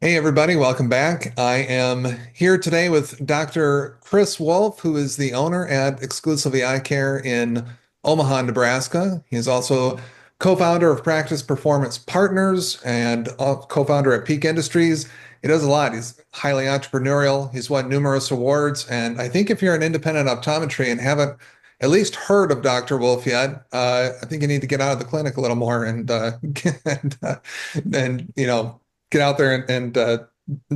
Hey, everybody, welcome back. I am here today with Dr. Chris Wolfe, who is the owner at Exclusively Eyecare in Omaha, Nebraska. He is also co-founder of Practice Performance Partners and co-founder at Peak Industries. He does a lot. He's highly entrepreneurial. He's won numerous awards. And I think if you're an independent optometry and haven't at least heard of Dr. Wolfe yet, I think you need to get out of the clinic a little more and get out there and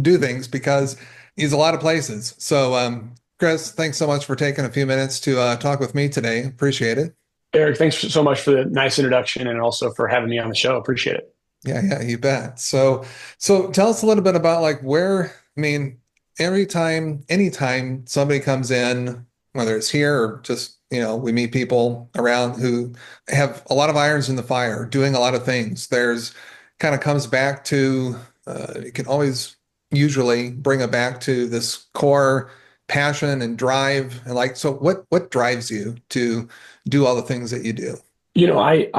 do things because he's a lot of places. So, Chris, thanks so much for taking a few minutes to talk with me today. Appreciate it. Eric, thanks so much for the nice introduction and also for having me on the show. Appreciate it. Yeah, yeah, you bet. So tell us a little bit about like where, I mean, anytime somebody comes in, whether it's here or just, we meet people around who have a lot of irons in the fire, doing a lot of things. There's kind of comes back to, you can always usually bring it back to this core passion and drive. And like, so what drives you to do all the things that you do? I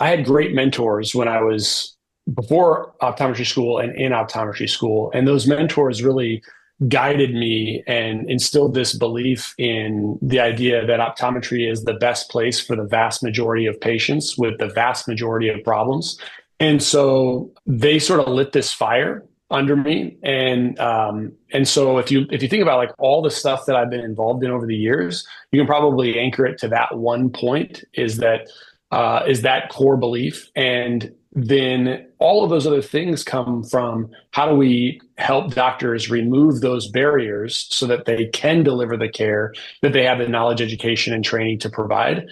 had great mentors when I was before optometry school and in optometry school, and those mentors really guided me and instilled this belief in the idea that optometry is the best place for the vast majority of patients with the vast majority of problems. And so they sort of lit this fire under me. And so if you think about like all the stuff that I've been involved in over the years, you can probably anchor it to that one point is that core belief. And then all of those other things come from how do we help doctors remove those barriers so that they can deliver the care that they have the knowledge, education, and training to provide.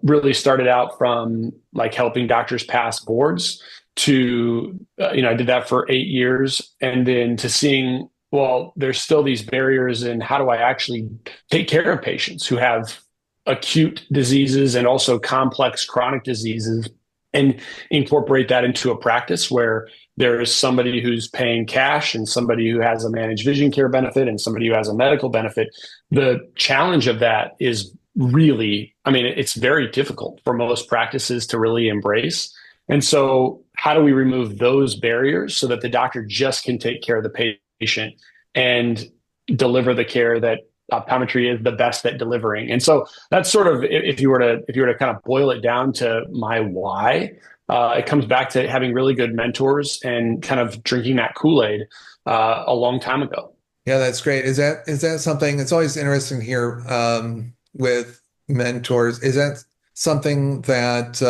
Really started out from like helping doctors pass boards to, I did that for 8 years. And then to seeing, well, there's still these barriers in how do I actually take care of patients who have acute diseases and also complex chronic diseases and incorporate that into a practice where there is somebody who's paying cash and somebody who has a managed vision care benefit and somebody who has a medical benefit. The challenge of that is really, I mean, it's very difficult for most practices to really embrace. And so how do we remove those barriers so that the doctor just can take care of the patient and deliver the care that optometry is the best at delivering? And so that's sort of, if you were to kind of boil it down to my why, it comes back to having really good mentors and kind of drinking that Kool-Aid a long time ago. Yeah, that's great. Is that something? It's always interesting to hear with mentors. Is that something that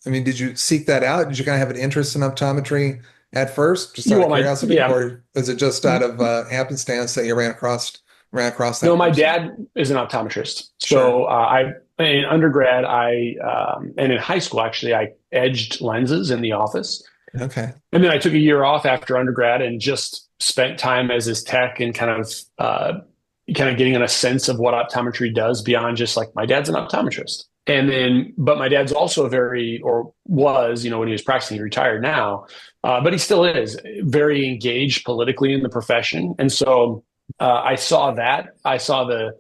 I mean, did you seek that out? Did you kind of have an interest in optometry at first, just out Well, of curiosity, yeah. or was it just out of happenstance that you ran across No, that my person? dad is an optometrist. Sure. So I in undergrad, and in high school actually, I edged lenses in the office, Okay. and then I took a year off after undergrad and just spent time as his tech and kind of getting in a sense of what optometry does beyond just like my dad's an optometrist. And then, but my dad's also or was, when he was practicing, he retired now, but he still is very engaged politically in the profession. And so I saw that. I saw the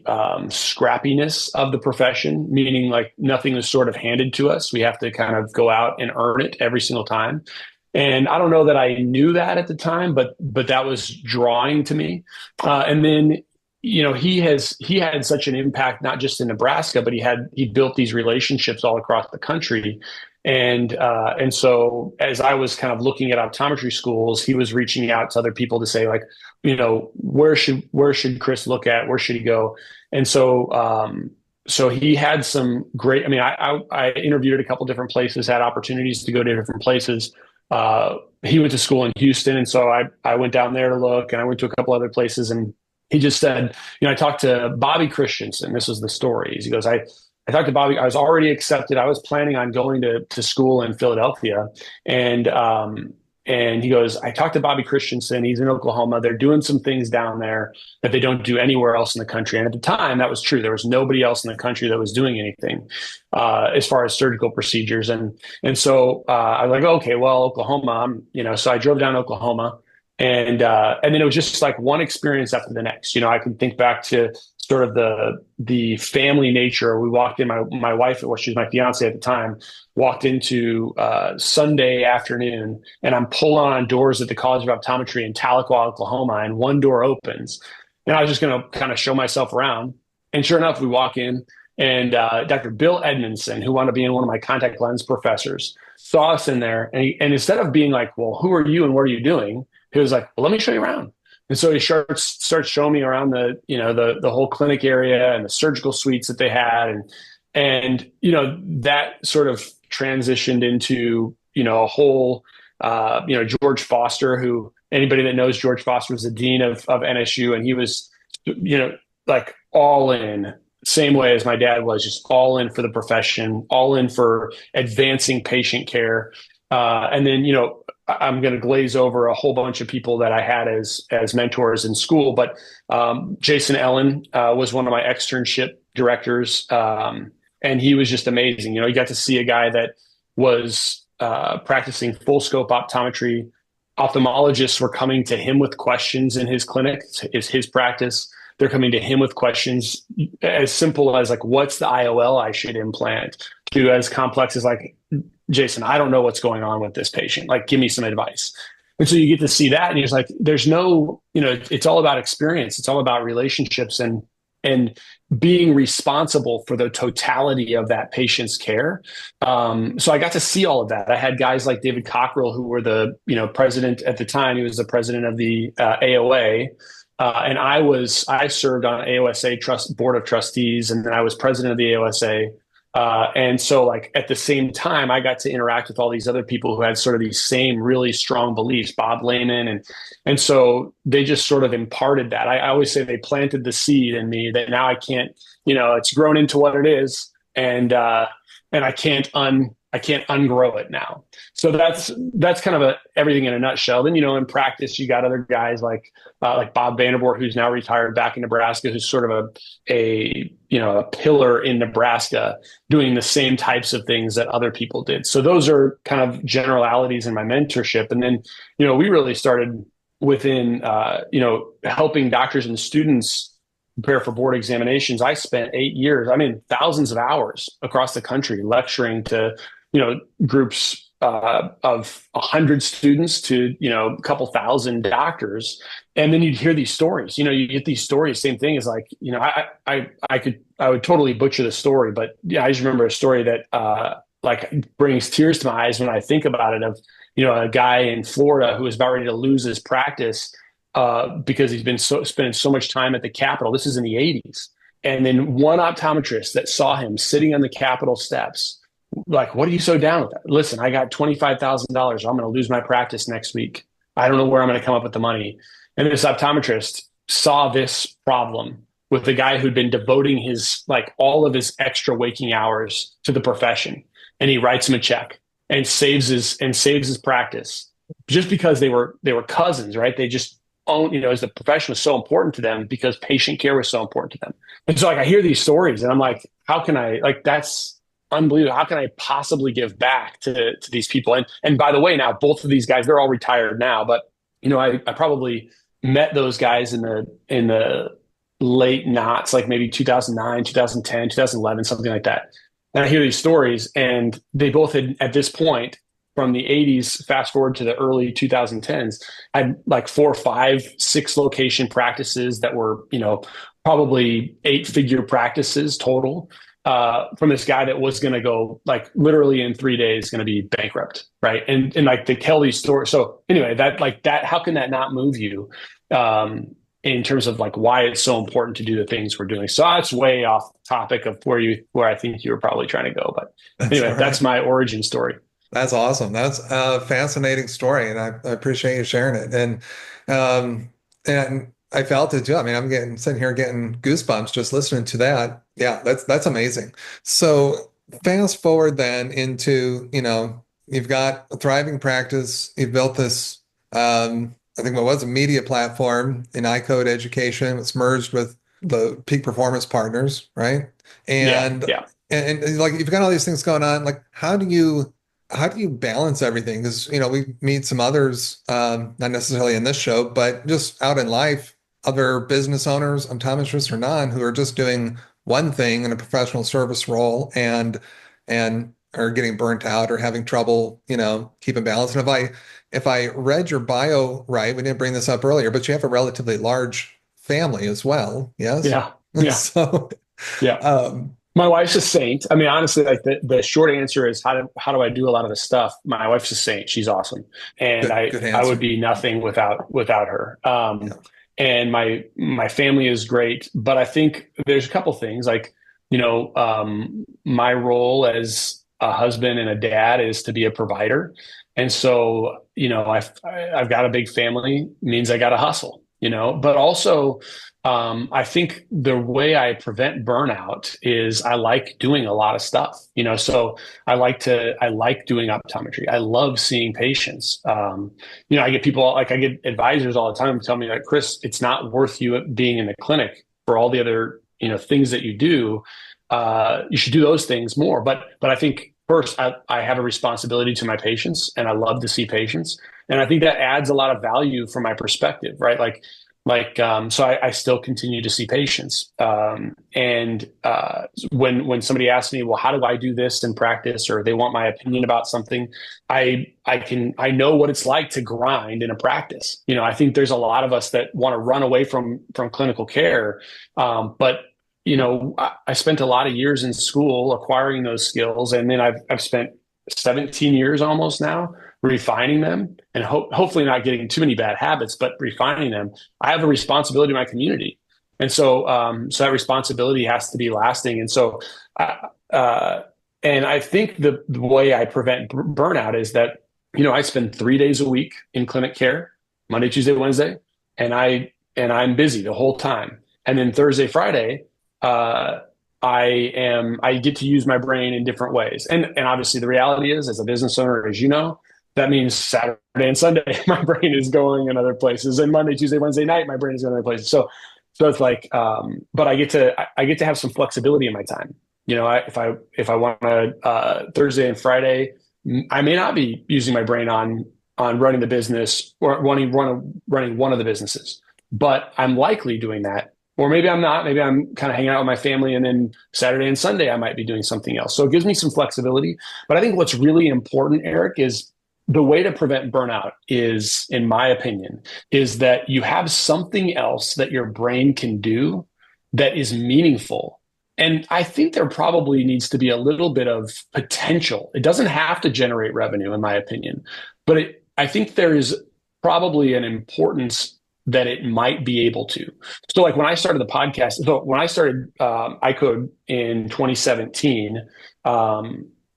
scrappiness of the profession, meaning like nothing is sort of handed to us. We have to kind of go out and earn it every single time. And I don't know that I knew that at the time, but that was drawing to me. And then, he had such an impact, not just in Nebraska, but he built these relationships all across the country. And so as I was kind of looking at optometry schools, he was reaching out to other people to say like, where should Chris look at? Where should he go? And so he had some great, I mean, I interviewed at a couple different places, had opportunities to go to different places. He went to school in Houston. And so I went down there to look, and I went to a couple other places, and he just said, I talked to Bobby Christensen. This was the story. He goes, I talked to Bobby. I was already accepted. I was planning on going to school in Philadelphia. And he goes, I talked to Bobby Christensen. He's in Oklahoma. They're doing some things down there that they don't do anywhere else in the country. And at the time, that was true. There was nobody else in the country that was doing anything as far as surgical procedures. And so I was like, okay, well, Oklahoma, so I drove down to Oklahoma. And then it was just like one experience after the next. I can think back to sort of the family nature. We walked in, my wife, well, she was my fiance at the time, walked into Sunday afternoon, and I'm pulling on doors at the College of Optometry in Tahlequah, Oklahoma, and one door opens. And I was just going to kind of show myself around. And sure enough, we walk in, and Dr. Bill Edmondson, who wound up being one of my contact lens professors, saw us in there. And instead of being like, well, who are you and what are you doing? He was like, well, let me show you around. And so he starts showing me around the whole clinic area and the surgical suites that they had. And that sort of transitioned into, a whole, George Foster, who anybody that knows George Foster was the dean of NSU. And he was, like all in, same way as my dad was, just all in for the profession, all in for advancing patient care. And then, I'm going to glaze over a whole bunch of people that I had as mentors in school, but Jason Ellen was one of my externship directors, and he was just amazing. You got to see a guy that was practicing full scope optometry. Ophthalmologists were coming to him with questions in his clinic, is his practice. They're coming to him with questions as simple as like, what's the IOL I should implant, to as complex as like, Jason, I don't know what's going on with this patient. Like, give me some advice. And so you get to see that, and you're like, there's no, it's all about experience. It's all about relationships and being responsible for the totality of that patient's care. So I got to see all of that. I had guys like David Cockrell, who were the, president at the time. He was the president of the AOA. And I served on AOSA board of trustees, and then I was president of the AOSA. And so like at the same time, I got to interact with all these other people who had sort of these same really strong beliefs, Bob Lehman. And so they just sort of imparted that. I always say they planted the seed in me that now I can't, it's grown into what it is. And I can't ungrow it now. So that's kind of everything in a nutshell. Then, in practice, you got other guys like Bob Vanderboort, who's now retired back in Nebraska, who's sort of a pillar in Nebraska, doing the same types of things that other people did. So those are kind of generalities in my mentorship. And then, we really started within, helping doctors and students prepare for board examinations. I spent 8 years, thousands of hours across the country lecturing to, groups of 100 students to, a couple thousand doctors. And then you'd hear these stories, you get these stories, same thing as like, I would totally butcher the story, but yeah, I just remember a story that like brings tears to my eyes when I think about it, of, a guy in Florida who was about ready to lose his practice because he's been spending so much time at the Capitol. This is in the 80s. And then one optometrist that saw him sitting on the Capitol steps, like, what are you so down with that? Listen, I got $25,000. I'm going to lose my practice next week. I don't know where I'm going to come up with the money. And this optometrist saw this problem with the guy who'd been devoting all of his extra waking hours to the profession. And he writes him a check and saves his practice just because they were cousins, right? They just as the profession was so important to them because patient care was so important to them. And so like, I hear these stories and I'm like, how can I, that's unbelievable. How can I possibly give back to these people? And by the way, now both of these guys, they're all retired now, but I probably met those guys in the late knots, like maybe 2009, 2010, 2011, something like that. And I hear these stories, and they both had, at this point, from the 80s, fast forward to the early 2010s, had like 4, 5, 6 location practices that were, probably 8-figure practices total. From this guy that was going to go like literally in 3 days going to be bankrupt. Right. And like they tell these stories. So anyway, how can that not move you in terms of like why it's so important to do the things we're doing? So that's way off topic of where I think you were probably trying to go. But anyway, that's my origin story. That's awesome. That's a fascinating story, and I appreciate you sharing it. And I felt it too. I'm sitting here getting goosebumps just listening to that. Yeah, that's amazing. So fast forward then into, you've got a thriving practice. You've built this, I think what was a media platform in iCode education. It's merged with the Peak Performance Partners, right? And Yeah. and like you've got all these things going on. Like how do you balance everything? Because we meet some others, not necessarily in this show, but just out in life, other business owners, optometrists or non, who are just doing one thing in a professional service role and are getting burnt out or having trouble, keeping balance. And if I read your bio right, we didn't bring this up earlier, but you have a relatively large family as well. Yes. Yeah. Yeah. So, Yeah. um, My wife's a saint. I mean, honestly, like the short answer is how do I do a lot of the stuff? My wife's a saint. She's awesome. And good I would answer. be nothing without her. Yeah. And my family is great, but I think there's a couple things like, my role as a husband and a dad is to be a provider. And so, I've got a big family means I got to hustle, but also, I think the way I prevent burnout is I like doing a lot of stuff, so I like doing optometry. I love seeing patients. I get people like I get advisors all the time tell me like, Chris, it's not worth you being in the clinic for all the other, things that you do. You should do those things more. But I think first I have a responsibility to my patients and I love to see patients. And I think that adds a lot of value from my perspective, right? So I still continue to see patients. And when somebody asks me, well, how do I do this in practice, or they want my opinion about something, I know what it's like to grind in a practice. I think there's a lot of us that want to run away from clinical care, but I spent a lot of years in school acquiring those skills, and then I've spent 17 years almost now refining them and hopefully not getting too many bad habits, but refining them. I have a responsibility to my community. And so that responsibility has to be lasting. And so, and I think the way I prevent burnout is that, I spend 3 days a week in clinic care, Monday, Tuesday, Wednesday, and I'm busy the whole time. And then Thursday, Friday, I get to use my brain in different ways. And obviously the reality is, as a business owner, as you know, that means Saturday and Sunday, my brain is going in other places, and Monday, Tuesday, Wednesday night, my brain is going in other places. So it's like, but I get to have some flexibility in my time. If I want to, Thursday and Friday, I may not be using my brain on running the business or running one of the businesses, but I'm likely doing that. Or maybe I'm not. Maybe I'm kind of hanging out with my family, and then Saturday and Sunday I might be doing something else. So it gives me some flexibility. But I think what's really important, Eric, is the way to prevent burnout is, in my opinion, is that you have something else that your brain can do that is meaningful. And I think there probably needs to be a little bit of potential. It doesn't have to generate revenue, in my opinion, but I think there is probably an importance that it might be able to. So like when I started the podcast, so when I started iCode in 2017,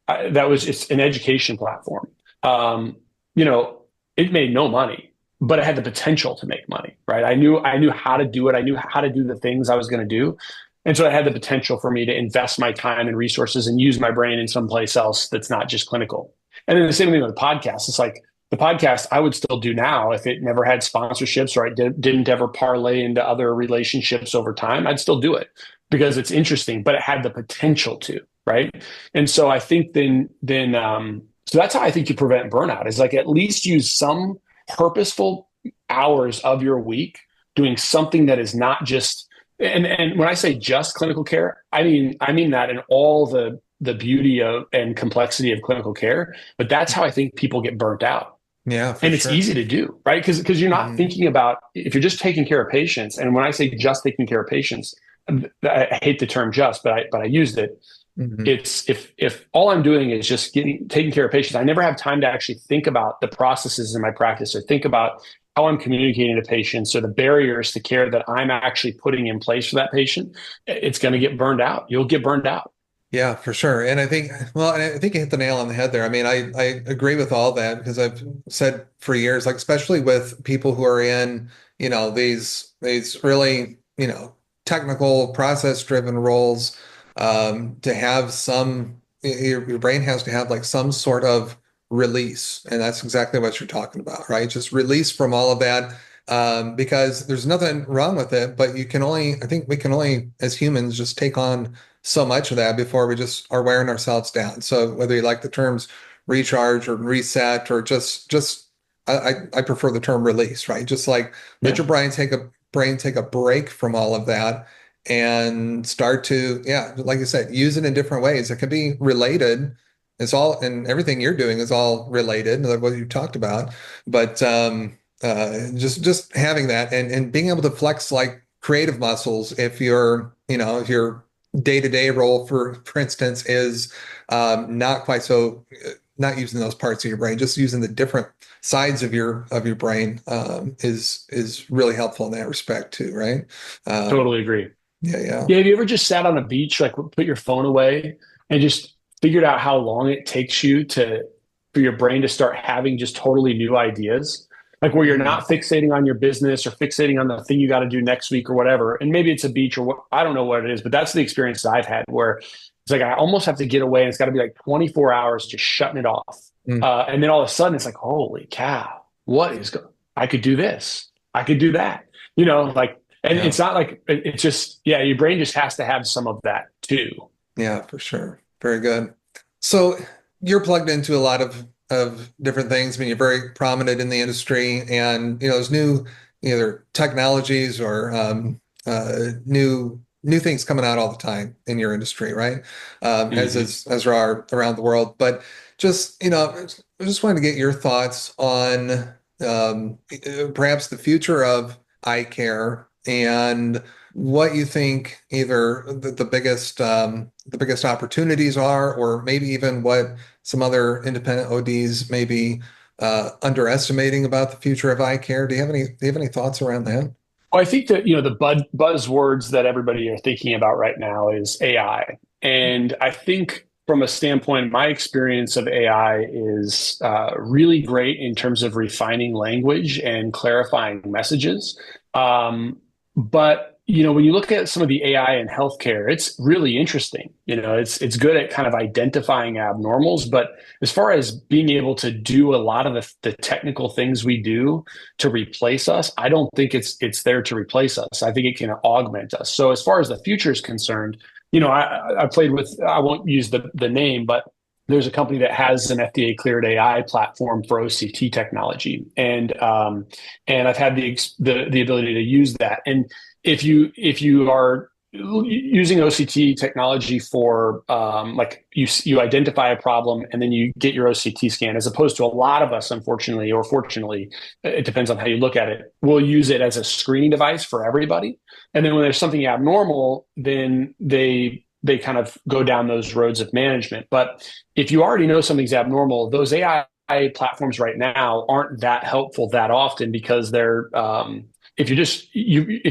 it's an education platform. It made no money, but it had the potential to make money, right? I knew how to do it. I knew how to do the things I was going to do. And so it had the potential for me to invest my time and resources and use my brain in someplace else that's not just clinical. And then the same thing with the podcast. It's like the podcast I would still do now if it never had sponsorships or I didn't ever parlay into other relationships over time. I'd still do it because it's interesting, but it had the potential to, right? And so I think so that's how I think you prevent burnout is like at least use some purposeful hours of your week doing something that is not just, and when I say just clinical care, I mean that in all the beauty of and complexity of clinical care, but that's how I think people get burnt out. Yeah, for And it's sure. easy to do, right? Because you're not thinking about if you're just taking care of patients. And when I say just taking care of patients, I hate the term just, but I used it. Mhm. It's if all I'm doing is just taking care of patients, I never have time to actually think about the processes in my practice or think about how I'm communicating to patients or the barriers to care that I'm actually putting in place for that patient. It's going to get burned out. You'll get burned out. Yeah, for sure. And I think you hit the nail on the head there. I mean, I agree with all that because I've said for years, like especially with people who are in, these really, technical process driven roles, to have your brain has to have like some sort of release. And that's exactly what you're talking about, right? Just release from all of that. Because there's nothing wrong with it, but I think we can only, as humans, just take on so much of that before we just are wearing ourselves down. So whether you like the terms recharge or reset or just I prefer the term release, right? Just like let Yeah. your brain take a brain take a break from all of that and start to, yeah, like you said, use it in different ways. It can be related. It's all, and everything you're doing is all related, like what you talked about. But just having that and being able to flex like creative muscles if if your day-to-day role, for instance, is not quite so not using those parts of your brain, just using the different sides of your brain is really helpful in that respect too, right? Um, Totally agree. yeah, yeah. Yeah, have you ever just sat on a beach, like put your phone away and just figured out how long it takes you to for your brain to start having just totally new ideas? Like where you're Mhm. not fixating on your business or fixating on the thing you got to do next week or whatever. And maybe it's a beach or what, I don't know what it is, but that's the experience I've had where it's like I almost have to get away and it's got to be like 24 hours just shutting it off. Mm. And then all of a sudden it's like, holy cow, I could do this. I could do that. Like, and Yeah. it's not like it's just, yeah, your brain just has to have some of that too. Yeah, for sure. Very good. So you're plugged into a lot of different things. I mean, you're very prominent in the industry, and there's new either technologies or new things coming out all the time in your industry, right? Hmm. As there are around the world. But just I just wanted to get your thoughts on perhaps the future of eye care and what you think either the biggest opportunities are, or maybe even what some other independent ODs may be underestimating about the future of eye care. Do you have any thoughts around that? Well, I think that, the buzzwords that everybody are thinking about right now is AI. And I think from a standpoint, my experience of AI is really great in terms of refining language and clarifying messages. But when you look at some of the AI in healthcare, it's really interesting. It's good at kind of identifying abnormals, but as far as being able to do a lot of the technical things we do to replace us, I don't think it's there to replace us. I think it can augment us. So as far as the future is concerned, I played with, I won't use the name, but there's a company that has an FDA cleared AI platform for OCT technology, and I've had the ability to use that. And if you are using OCT technology for like you identify a problem and then you get your OCT scan, as opposed to a lot of us, unfortunately or fortunately, it depends on how you look at it, we'll use it as a screening device for everybody. And then when there's something abnormal, then they kind of go down those roads of management. But if you already know something's abnormal, those AI platforms right now aren't that helpful that often because they're if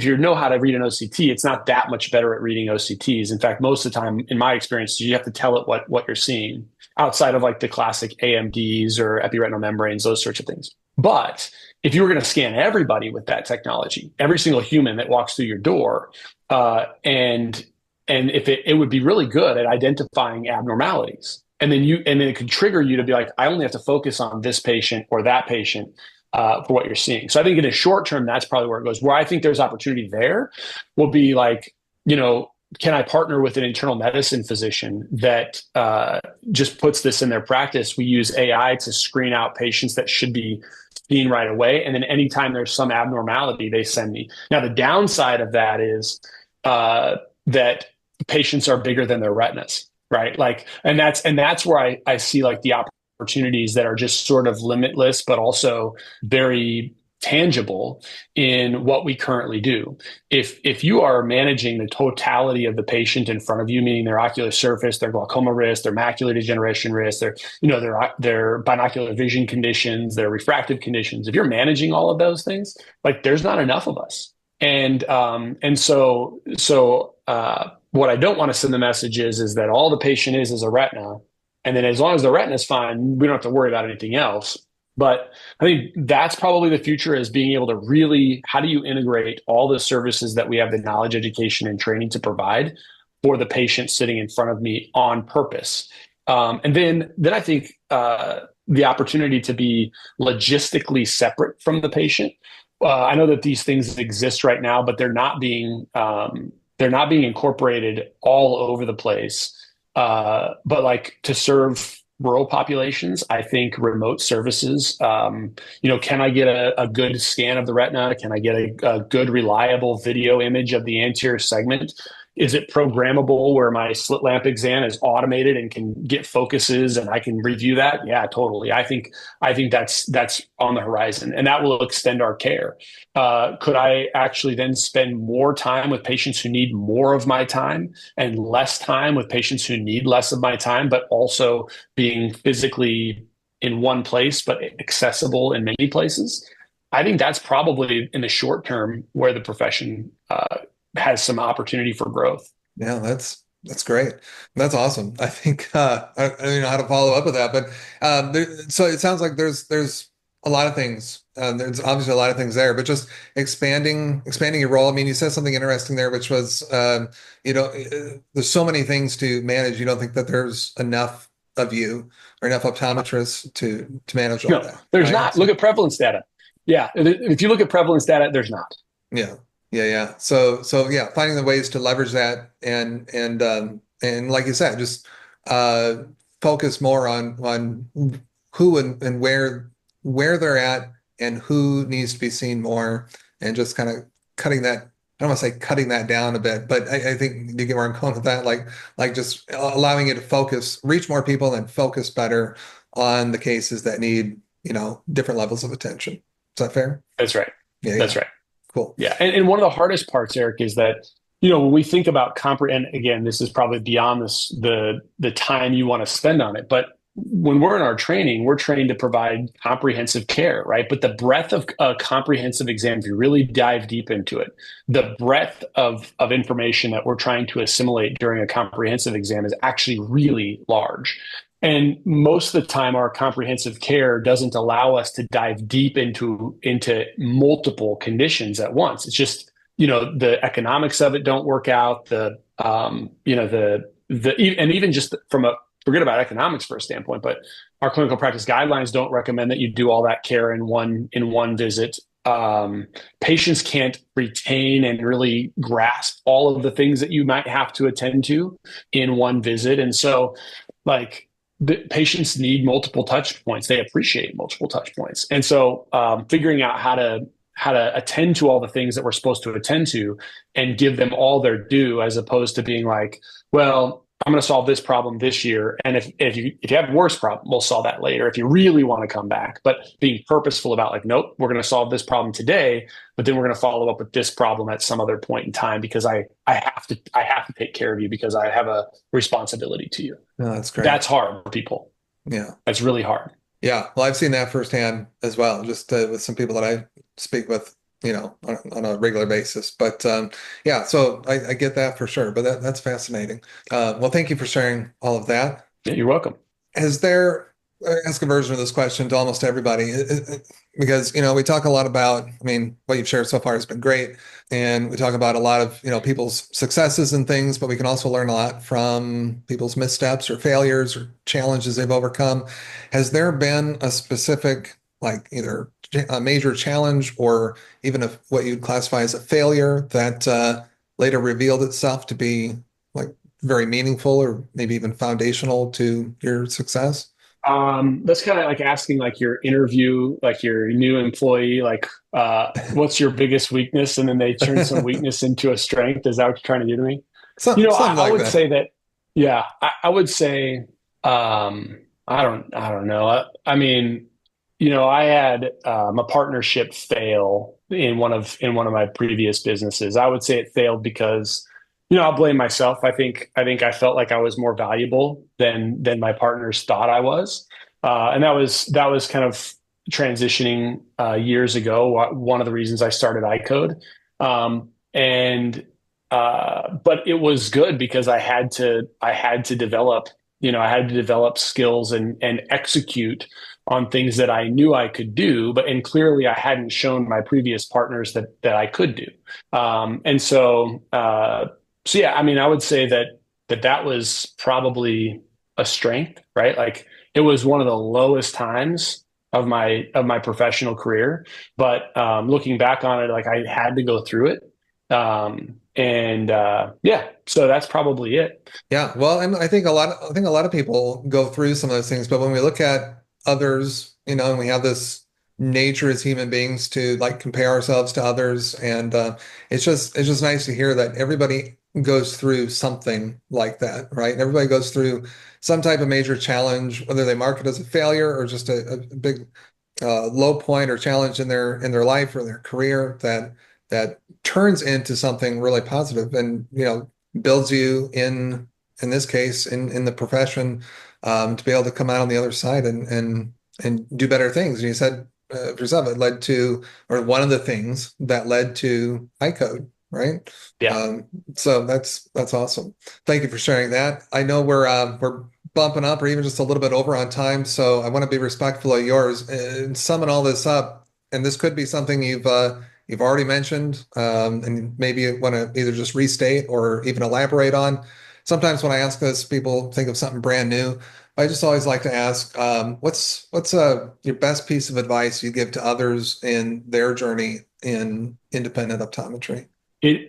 you know how to read an OCT, it's not that much better at reading OCTs. In fact, most of the time, in my experience, you have to tell it what you're seeing outside of like the classic AMDs or epiretinal membranes, those sorts of things. But if you were going to scan everybody with that technology, every single human that walks through your door, and if it would be really good at identifying abnormalities, and then it could trigger you to be like, I only have to focus on this patient or that patient for what you're seeing. So I think in the short term, that's probably where it goes. Where I think there's opportunity there will be like, can I partner with an internal medicine physician that just puts this in their practice? We use AI to screen out patients that should be seen right away. And then anytime there's some abnormality, they send me. Now, the downside of that is that patients are bigger than their retinas, right? Like, and that's where I see like the opportunities that are just sort of limitless, but also very tangible in what we currently do. If you are managing the totality of the patient in front of you, meaning their ocular surface, their glaucoma risk, their macular degeneration risk, their binocular vision conditions, their refractive conditions, if you're managing all of those things, like there's not enough of us. And what I don't want to send the message is that all the patient is a retina, and then as long as the retina is fine, we don't have to worry about anything else. But I think that's probably the future, is being able to really, how do you integrate all the services that we have the knowledge, education, and training to provide for the patient sitting in front of me on purpose? And then I think the opportunity to be logistically separate from the patient. I know that these things exist right now, but they're not being incorporated all over the place. But like to serve rural populations. I think remote services, can I get a good scan of the retina? Can I get a good, reliable video image of the anterior segment? Is it programmable where my slit lamp exam is automated and can get focuses and I can review that? Yeah, totally. I think that's on the horizon, and that will extend our care. Could I actually then spend more time with patients who need more of my time and less time with patients who need less of my time, but also being physically in one place, but accessible in many places? I think that's probably in the short term where the profession has some opportunity for growth. Yeah, that's great. That's awesome. I think I don't know how to follow up with that, but so it sounds like there's a lot of things. There's obviously a lot of things there, but just expanding your role. I mean, you said something interesting there, which was there's so many things to manage. You don't think that there's enough of you or enough optometrists to manage all No, that, there's right? not. Look at prevalence data. Yeah, if you look at prevalence data, there's not. Yeah. Yeah. So yeah, finding the ways to leverage that and like you said, just uh focus more on who and where they're at and who needs to be seen more and just kind of cutting that, I don't want to say cutting that down a bit, but I think you get where I'm going with that, like just allowing you to focus, reach more people and focus better on the cases that need, different levels of attention. Is that fair? That's right. Yeah, That's yeah. right. Cool. Yeah. And one of the hardest parts, Eric, is that, when we think about and again, this is probably beyond the time you want to spend on it, but when we're in our training, we're trained to provide comprehensive care, right? But the breadth of a comprehensive exam, if you really dive deep into it, the breadth of information that we're trying to assimilate during a comprehensive exam is actually really large. And most of the time, our comprehensive care doesn't allow us to dive deep into multiple conditions at once. It's just, the economics of it don't work out. And even just from a, forget about economics for a standpoint, but our clinical practice guidelines don't recommend that you do all that care in one visit. Patients can't retain and really grasp all of the things that you might have to attend to in one visit, and so like the patients need multiple touch points. They appreciate multiple touch points. And so figuring out how to attend to all the things that we're supposed to attend to and give them all their due, as opposed to being like, well, I'm going to solve this problem this year. And if you have a worse problem, we'll solve that later if you really want to come back. But being purposeful about like, nope, we're going to solve this problem today, but then we're going to follow up with this problem at some other point in time because I have to take care of you because I have a responsibility to you. No, that's great. That's hard for people. Yeah. That's really hard. Yeah. Well, I've seen that firsthand as well, just with some people that I speak with, on a regular basis. But yeah, so I get that for sure. But that's fascinating. Well, thank you for sharing all of that. Yeah, you're welcome. Has there, ask a version of this question to almost everybody, because, we talk a lot about, I mean, what you've shared so far has been great. And we talk about a lot of, people's successes and things, but we can also learn a lot from people's missteps or failures or challenges they've overcome. Has there been a specific, like either a major challenge or even what you'd classify as a failure that later revealed itself to be like very meaningful or maybe even foundational to your success? That's kind of like asking like your interview, like your new employee, like, what's your biggest weakness? And then they turn some weakness into a strength. Is that what you're trying to do to me? Something I like would that. say that, yeah, I would say, I don't know. I mean, I had a partnership fail in one of my previous businesses. I would say it failed because, I'll blame myself. I think I felt like I was more valuable than my partners thought I was, and that was kind of transitioning years ago. One of the reasons I started iCode, and but it was good because I had to develop, I had to develop skills and execute on things that I knew I could do, and clearly I hadn't shown my previous partners that I could do. And so yeah, I mean, I would say that was probably a strength, right? Like it was one of the lowest times of my professional career, but looking back on it, like I had to go through it. And yeah, so that's probably it. Yeah, well, and I think a lot of people go through some of those things, but when we look at others, and we have this nature as human beings to like compare ourselves to others, and it's just nice to hear that everybody goes through something like that, right? Everybody goes through some type of major challenge, whether they mark it as a failure or just a big low point or challenge in their life or their career that turns into something really positive and builds you in this case in the profession to be able to come out on the other side and do better things. And you said for yourself it led to or one of the things that led to iCode, right? Yeah. Um, so that's awesome. Thank you for sharing that. I know we're bumping up or even just a little bit over on time, so I want to be respectful of yours and summing all this up. And this could be something you've already mentioned, and maybe you want to either just restate or even elaborate on. Sometimes when I ask this, people think of something brand new. I just always like to ask, what's your best piece of advice you give to others in their journey in independent optometry?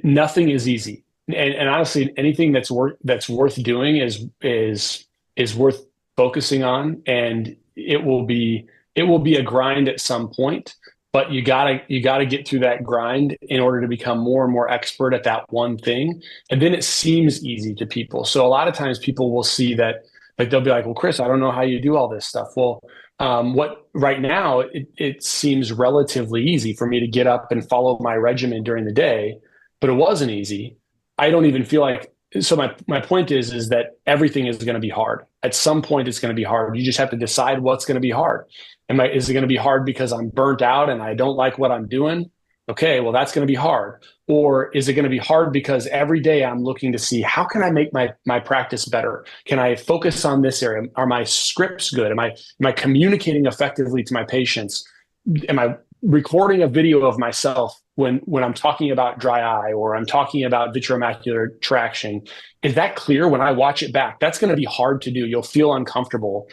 Nothing is easy. And honestly, anything that's worth doing is worth focusing on, and it will be a grind at some point, but you gotta get through that grind in order to become more and more expert at that one thing. And then it seems easy to people. So a lot of times people will see that, like they'll be like, well, Chris, I don't know how you do all this stuff. Well, what right now it seems relatively easy for me to get up and follow my regimen during the day, but it wasn't easy. I don't even feel like so my point is that everything is going to be hard. At some point it's going to be hard. You just have to decide what's going to be hard. Is it going to be hard because I'm burnt out and I don't like what I'm doing? Okay, well that's going to be hard. Or is it going to be hard because every day I'm looking to see how can I make my practice better? Can I focus on this area? Are my scripts good? Am I communicating effectively to my patients? Am I recording a video of myself when I'm talking about dry eye or I'm talking about vitreomacular traction? Is that clear when I watch it back? That's going to be hard to do. You'll feel uncomfortable.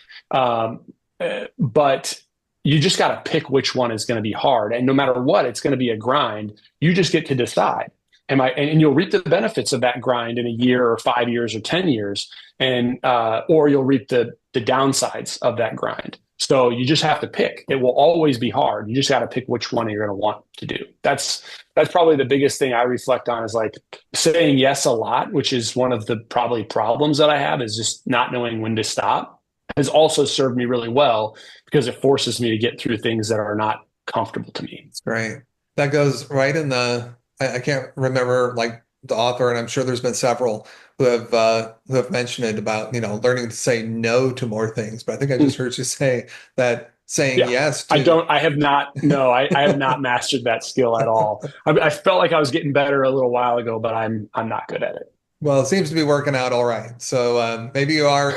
But you just got to pick which one is going to be hard. And no matter what, it's going to be a grind. You just get to decide. And you'll reap the benefits of that grind in a year or 5 years or 10 years. And, or you'll reap the downsides of that grind. So you just have to pick. It will always be hard. You just got to pick which one you're going to want to do. That's probably the biggest thing I reflect on is like saying yes a lot, which is one of the probably problems that I have is just not knowing when to stop has also served me really well because it forces me to get through things that are not comfortable to me. That's great. That goes right in I can't remember like the author, and I'm sure there's been several who have mentioned it about, learning to say no to more things. But I think I just heard you say that saying Yeah. yes I to don't, I have not, no, I have not mastered that skill at all. I felt like I was getting better a little while ago, but I'm not good at it. well, it seems to be working out all right. So maybe you are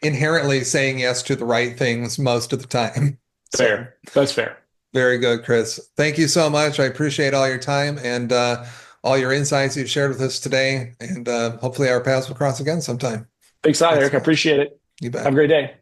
inherently saying yes to the right things most of the time. So Fair. That's fair. very good, Chris. Thank you so much. I appreciate all your time and all your insights you've shared with us today. And hopefully our paths will cross again sometime. Thanks, Thanks Eric. so I much. appreciate it. You Have a bet. great day.